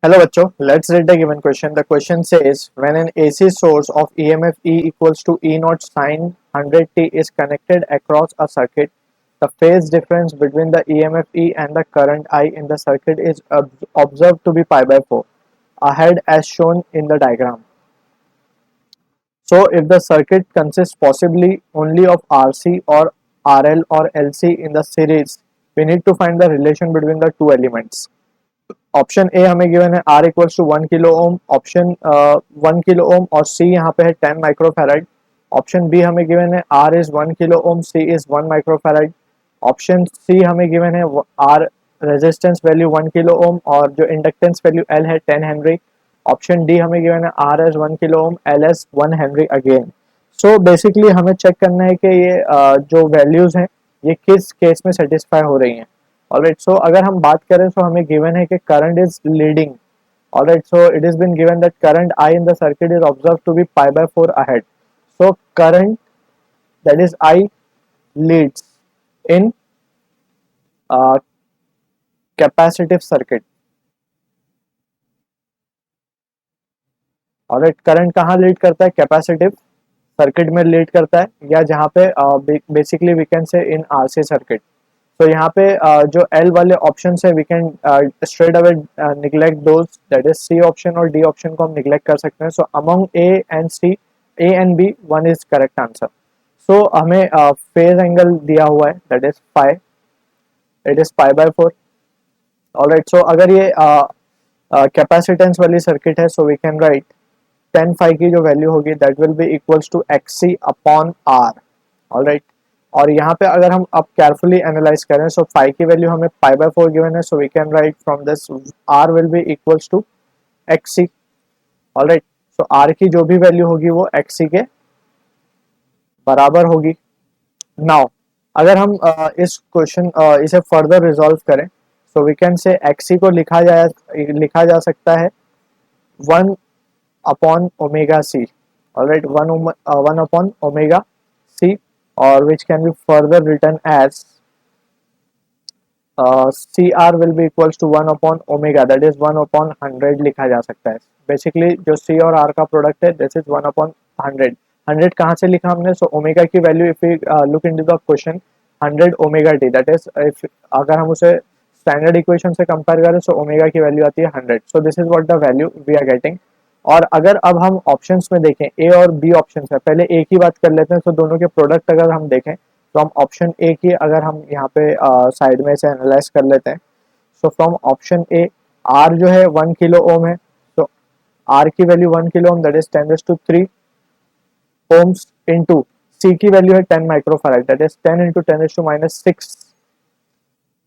Hello बच्चों, let's read the given question. The question says when an AC source of EMF E equals to E naught sine 100t is connected across a circuit, the phase difference between the EMF E and the current I in the circuit is observed to be pi by 4, ahead as shown in the diagram. So if the circuit consists possibly only of RC or RL or LC in the series, we need to find the relation between the two elements. Option A हमें given है R equals to 1 kilo ohm, option 1 kilo ohm और C यहाँ पे है 10 microfarad. Option B हमें given है R is 1 kilo ohm, C is 1 microfarad. Option C हमें given है R resistance value 1 kilo ohm और जो इंडक्टेंस वैल्यू एल है 10 हेनरी. ऑप्शन डी हमें गिवन है R as 1 kilo ohm, L as 1 henry again. So basically हमें check करना है कि ये जो वैल्यूज हैं ये किस केस में सेटिस्फाई हो रही हैं. ऑलराइट, सो अगर हम बात करें तो हमें गिवन है कि current is leading. Alright, so it is been given that current I in the circuit is observe to be pi by 4 ahead. So current that is I leads in capacitive circuit. Alright, current कहाँ lead करता है? Capacitive circuit में lead करता है, या जहाँ पे basically we can से इन आरसी सर्किट. तो यहाँ पे जो एल वाले ऑप्शन है we can straight away neglect those, that is C option और डी ऑप्शन को हम निगलेक्ट कर सकते हैं. So among A and C, A and B, one is correct answer. So हमें फेज एंगल दिया हुआ है that is pi, it is pi by 4. Alright, so अगर ये कैपेसिटेंस वाली सर्किट है so we can write 10 phi की जो वैल्यू होगी that will be equals to X C upon R. Alright, और यहाँ पे अगर हम अब केयरफुली एनालाइज करें सो फाई की वैल्यू हमें पाई बाय 4 गिवन है. So we can write from this R will be equals to X C. Alright, so R की जो भी वैल्यू होगी वो एक्स सी के बराबर होगी. नाउ अगर हम इस क्वेश्चन इसे फर्दर रिजॉल्व करें so we can say X C को लिखा जा सकता है 1 upon omega C. Alright, 1 upon omega C, or which can be further written as CR will be equals to 1 upon omega, that is 1 upon 100 लिखा जा सकता है. बेसिकली जो C और R का प्रोडक्ट है दिस इज 1 upon 100. 100 कहाँ से लिखा हमने? सो ओमेगा की value if we look into the question 100 omega t, that is if अगर हम उसे स्टैंडर्ड इक्वेशन से कंपेयर करें सो ओमेगा की वैल्यू आती है 100. So this is what the value we are getting. और अगर अब हम ऑप्शंस में देखें ए और बी ऑप्शंस है, पहले ए की बात कर लेते हैं. तो दोनों के प्रोडक्ट अगर हम देखें तो हम ऑप्शन ए की अगर हम यहाँ पे साइड में से एनालाइज कर लेते हैं. So from option A R जो है 1 किलो ओम है. तो आर की value 1 kilo ohm that is 10⁻³ ohms into C की वैल्यू है 10 microfarad that is 10 into 10⁻⁶.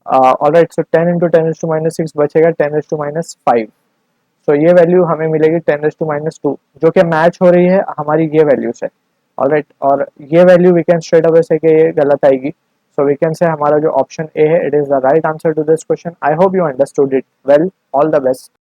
Alright, so 10 into 10⁻�6 बचेगा 10⁻⁵. तो ये वैल्यू हमें मिलेगी 10⁻², जो कि मैच हो रही है हमारी ये वैल्यू से. ऑलराइट, और ये value we can straight away से कि ये गलत आएगी. सो वी कैन से हमारा जो ऑप्शन ए है it is the right answer to this question. I hope you understood it well. All the best.